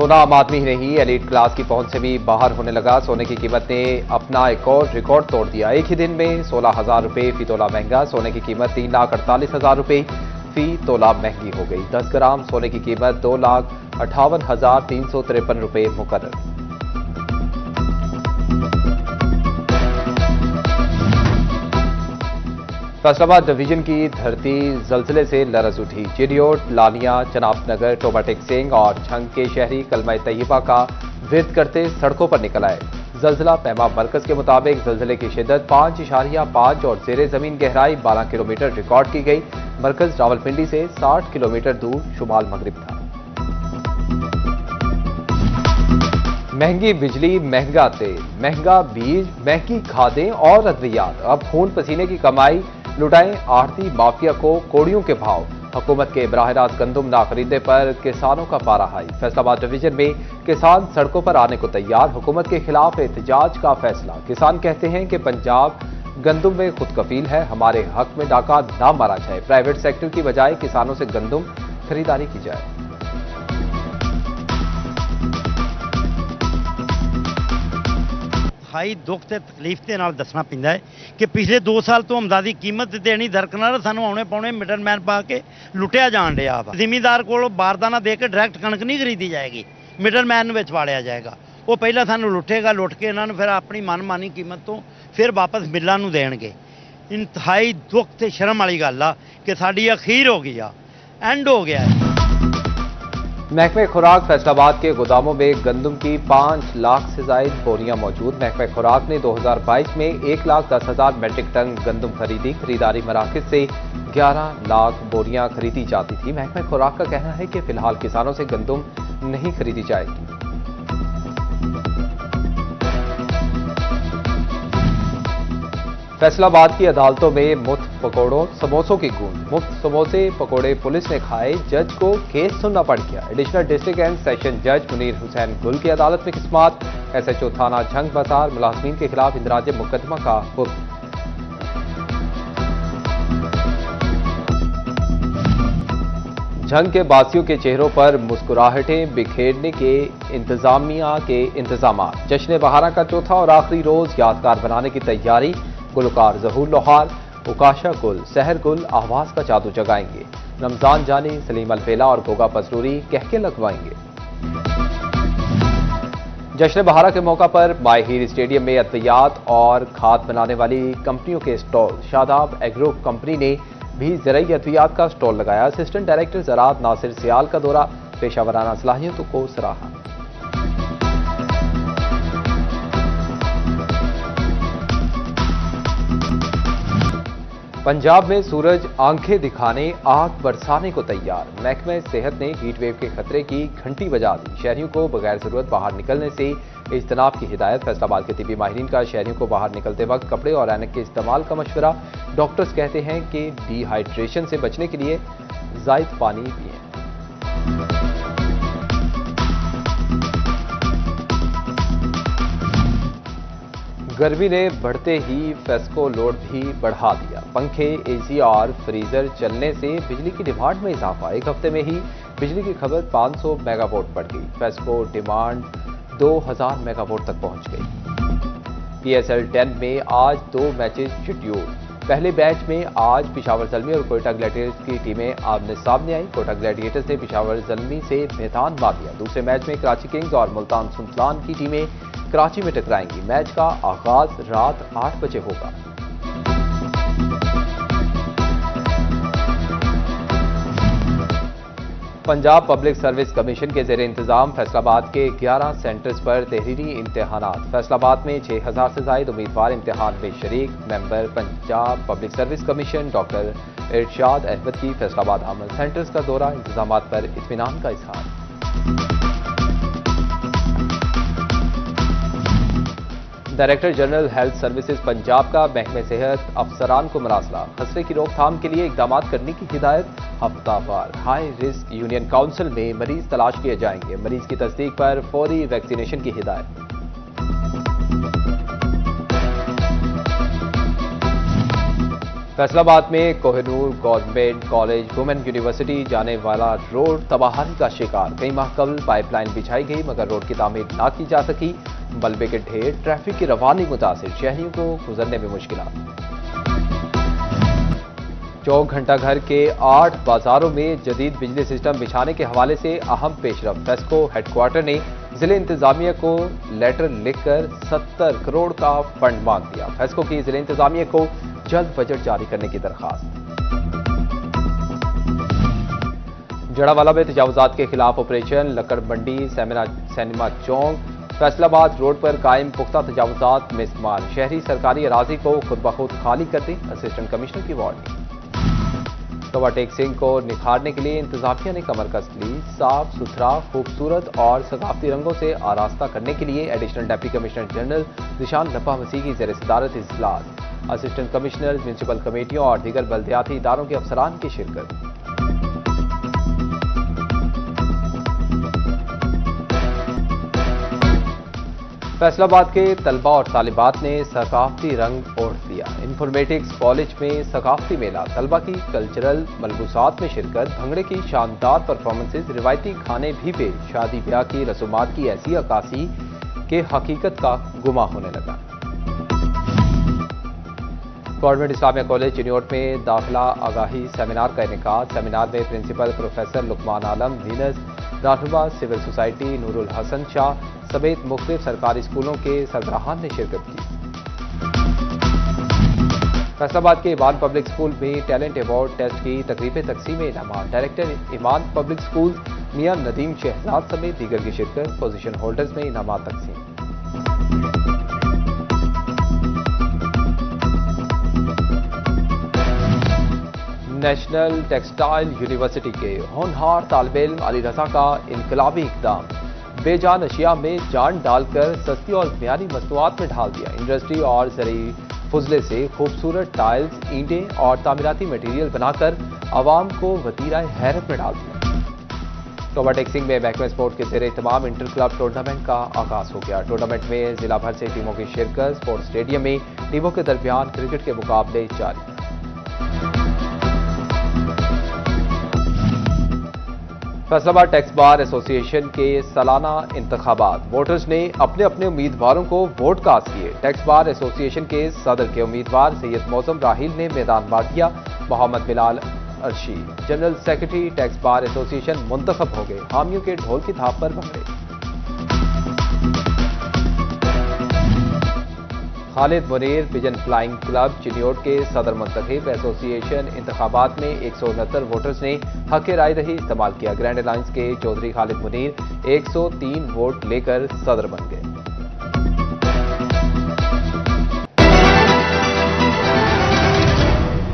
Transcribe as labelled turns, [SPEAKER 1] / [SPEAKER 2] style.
[SPEAKER 1] सोना आम आदमी ही नहीं, एलीट क्लास की पहुंच से भी बाहर होने लगा। सोने की कीमत ने अपना एक और रिकॉर्ड तोड़ दिया। एक ही दिन में 16,000 रुपये फी तोला महंगा। सोने की कीमत 3,48,000 रुपये फी तोला महंगी हो गई। 10 ग्राम सोने की कीमत 2,58,353 रुपये मुकर्रर। फैसलाबाद डिवीजन की धरती जलजिले से लरज उठी। चिडियोट, लालिया, चनाबनगर, टोबाटेक सिंह और झंग के शहरी कलमा तैयबा का विरद करते सड़कों पर निकल आए। जलजिला पैमा मरकज के मुताबिक जलजिले की शिद्दत 5.5 और जेरे जमीन गहराई 12 किलोमीटर रिकॉर्ड की गई। मरकज रावलपिंडी से 60 किलोमीटर दूर शुमाल मगरिब था। महंगी बिजली, महंगा तेल, महंगा बीज, महंगी खादें और अद्वियात। अब खून पसीने की कमाई लुटाएं आढ़ती माफिया को कोड़ियों के भाव। हुकूमत के बराह रास्त गंदुम ना खरीदने पर किसानों का पारा हाई। फैसलाबाद डिवीजन में किसान सड़कों पर आने को तैयार। हुकूमत के खिलाफ एहतजाज का फैसला। किसान कहते हैं कि पंजाब गंदुम में खुद कफील है, हमारे हक में डाका ना मारा जाए। प्राइवेट सेक्टर की बजाय किसानों से गंदुम खरीदारी की जाए।
[SPEAKER 2] हाई दुख ते तकलीफ के नाल दसना पैंदा है कि पिछले 2 साल तो अमदादी कीमत देनी दरकनार सानू आने पौने मिडलमैन पा के लुटिया जान दिया वा। जिमीदार को बारदाना दे के डायरैक्ट कणक नहीं खरीदी जाएगी, मिडलमैन विच वाड़िया जाएगा। वो पहला सानू लुटेगा, लुट के इन्होंने फिर अपनी मनमानी कीमत तो फिर वापस मिलों नूं देणगे। इंतहाई दुख ते शर्म वाली गल आ कि साडी अखीर हो गई आ, एंड हो गया है।
[SPEAKER 1] महकमे खुराक फैसलाबाद के गोदामों में गंदुम की 5 लाख से जायद बोरियां मौजूद। महकमे खुराक ने 2022 में 1,10,000 मेट्रिक टन गंदुम खरीदी। खरीदारी मराकज से 11 लाख बोरियां खरीदी जाती थी। महकमे खुराक का कहना है कि फिलहाल किसानों से गंदुम नहीं खरीदी जाएगी। फैसलाबाद की अदालतों में मुफ्त पकौड़ों समोसों की गूंज। मुफ्त समोसे पकौड़े पुलिस ने खाए, जज को केस सुनना पड़ गया। एडिशनल डिस्ट्रिक्ट एंड सेशन जज मुनीर हुसैन गुल की अदालत में किस्मत। SHO थाना झंग बाजार मुलाजमीन के खिलाफ इंदराज मुकदमा का हुक्म। झंग के बासियों के चेहरों पर मुस्कुराहटें बिखेरने के इंतजामिया के इंतजाम। जश्न बहारा का चौथा और आखिरी रोज यादगार बनाने की तैयारी। गुलकार जहूर लोहार, उकाशा गुल, सहर गुल आवाज का जादू जगाएंगे। रमजान जानी, सलीम अलफेला और गोगा पसरूरी कहके लगवाएंगे। जश्न बहारा के मौका पर माहिर स्टेडियम में अद्वियात और खाद बनाने वाली कंपनियों के स्टॉल। शादाब एग्रो कंपनी ने भी ज़राई अद्वियात का स्टॉल लगाया। असिस्टेंट डायरेक्टर ज़राअत नासिर सियाल का दौरा, पेशावराना सलाहियतों को सराहा। पंजाब में सूरज आंखें दिखाने, आग बरसाने को तैयार। महकमे सेहत ने हीट वेव के खतरे की घंटी बजा दी। शहरियों को बगैर जरूरत बाहर निकलने से इज्तनाब की हिदायत। फैसलाबाद के तिब्बी माहिरीन का शहरियों को बाहर निकलते वक्त कपड़े और ऐनक के इस्तेमाल का मशवरा। डॉक्टर्स कहते हैं कि डिहाइड्रेशन से बचने के लिए जायद पानी पिएं। गर्मी ने बढ़ते ही फेस्को लोड भी बढ़ा दिया। पंखे, AC और फ्रीजर चलने से बिजली की डिमांड में इजाफा। एक हफ्ते में ही बिजली की खपत 500 मेगावाट बढ़ गई। फेस्को डिमांड 2000 मेगावाट तक पहुंच गई। PSL 10 में आज 2 मैचेस शेड्यूल। पहले मैच में आज पिशावर ज़ल्मी और कोयटा ग्लैडिएटर्स की टीमें आमने सामने आई। कोयटा ग्लैडिएटर्स ने पिशावर ज़ल्मी से मैदान मार दिया। दूसरे मैच में कराची किंग्स और मुल्तान सुल्तान की टीमें कराची में टकराएंगी। मैच का आगाज रात 8 बजे होगा। पंजाब पब्लिक सर्विस कमीशन के ज़ेरे इंतजाम फैसलाबाद के 11 सेंटर्स पर तहरीरी इम्तिहानात। फैसलाबाद में 6000 से जायद उम्मीदवार इम्तिहान में शरीक। Member Punjab public service commission doctor Irshad Ahmad की फैसलाबाद आमद सेंटर्स का दौरा। इंतजामात पर इत्मीनान का इजहार। Director general health services Punjab का महकमे सेहत अफसरान को मरासला। खसरे की रोकथाम के लिए इकदाम करने की हिदायत। हफ्तावार हाई रिस्क यूनियन काउंसिल में मरीज तलाश किए जाएंगे। मरीज की तस्दीक पर फौरी वैक्सीनेशन की हिदायत। फैसलाबाद में Kohinoor government college women university जाने वाला रोड तबाही का शिकार। कई माह कबल पाइपलाइन बिछाई गई मगर रोड की तामीर ना की जा सकी। मलबे के ढेर, ट्रैफिक की रवानी मुतासिर, शहरियों को गुजरने में मुश्किलात। चौक घंटा घर के 8 बाजारों में जदीद बिजली सिस्टम बिछाने के हवाले से अहम पेशरफ। फेस्को हेडक्वार्टर ने जिले इंतजामिया को लेटर लिखकर 70 करोड़ का फंड मांग दिया। फेस्को की जिले इंतजामिया को जल्द बजट जारी करने की दरखास्त। जड़ावाला में तजावुजात के खिलाफ ऑपरेशन, लकड़ मंडी, सिनेमा चौक, फैसलाबाद रोड पर कायम पुख्ता तजावुजात में इस्तेमाल। शहरी सरकारी अराजी को खुद ब खुद खाली कर दें, असिस्टेंट कमिश्नर की वार्निंग। ओवरटेक सिंह को निखारने के लिए इंतजामिया ने कमर कस ली। साफ सुथरा, खूबसूरत और सकाफती रंगों से आरास्ता करने के लिए एडिशनल डिप्टी कमिश्नर जनरल निशान लब्बा मसीह की ज़ेर सदारत इजलास। असिस्टेंट कमिश्नर, म्यूनसिपल कमेटियों और दीगर बल्दियाती इदारों के अफसरान की शिरकत। फैसलाबाद के तलबा और तालिबात ने सकाफती रंग ओढ़ दिया। इंफॉर्मेटिक्स कॉलेज में सकाफती मेला, तलबा की कल्चरल मलबूसात में शिरकत, भंगड़े की शानदार परफॉर्मेंसेज, रिवायती खाने भी पेश। शादी ब्याह की रसूमात की ऐसी अक्कासी के हकीकत का गुमा होने लगा। गवर्नमेंट इस्लामिया कॉलेज चिन्योट में दाखिला आगाही सेमिनार का इनेकाद। सेमिनार में प्रिंसिपल प्रोफेसर लुकमान आलम, वीनस, रहनुमा सिविल सोसाइटी नूरुल हसन शाह समेत मुख्तलिफ सरकारी स्कूलों के सरबराहान ने शिरकत की। फैसलाबाद के ईमान पब्लिक स्कूल में टैलेंट अवार्ड टेस्ट की तकरीब तकसीम इनामात। डायरेक्टर ईमान पब्लिक स्कूल मियां नदीम शहजाद समेत दीगर की शिरकत। पोजीशन होल्डर्स में इनामात तकसीम। नेशनल टेक्सटाइल यूनिवर्सिटी के होनहार तालिब इल्म अली रजा का इनकलाबी इकदाम। बेजान अशिया में जान डालकर सस्ती और मियारी मसनूआत में ढाल दिया। इंडस्ट्री और ज़रूरी फुजले से खूबसूरत टाइल्स, ईंटें और तामीराती मटीरियल बनाकर आवाम को वतीरा हैरत में डाल दिया। ओवरटेक सिंह में महकमा स्पोर्ट के ज़ेर इत्माम इंटर क्लब टूर्नामेंट का आगाज हो गया। टूर्नामेंट में जिला भर से टीमों की शिरकत। स्पोर्ट्स स्टेडियम में टीमों के दरमियान क्रिकेट के मुकाबले जारी। फैसलाबाद टैक्स बार एसोसिएशन के सालाना इंतखाबात। वोटर्स ने अपने अपने उम्मीदवारों को वोट कास्ट किए। टैक्स बार एसोसिएशन के सदर के उम्मीदवार सैयद मौसम राहिल ने मैदान मार दिया। Mohammad Bilal Arshi general secretary tax bar association मुंतखब हो गए। हामियों के ढोल की थाप पर भंगड़े। Khalid Munir pigeon flying club Chiniot के सदर मुंतखब। एसोसिएशन इंतखाबात में 169 वोटर्स ने हक राय रही इस्तेमाल किया। ग्रैंड अलायंस के चौधरी खालिद मुनीर 103 वोट लेकर सदर बन गए।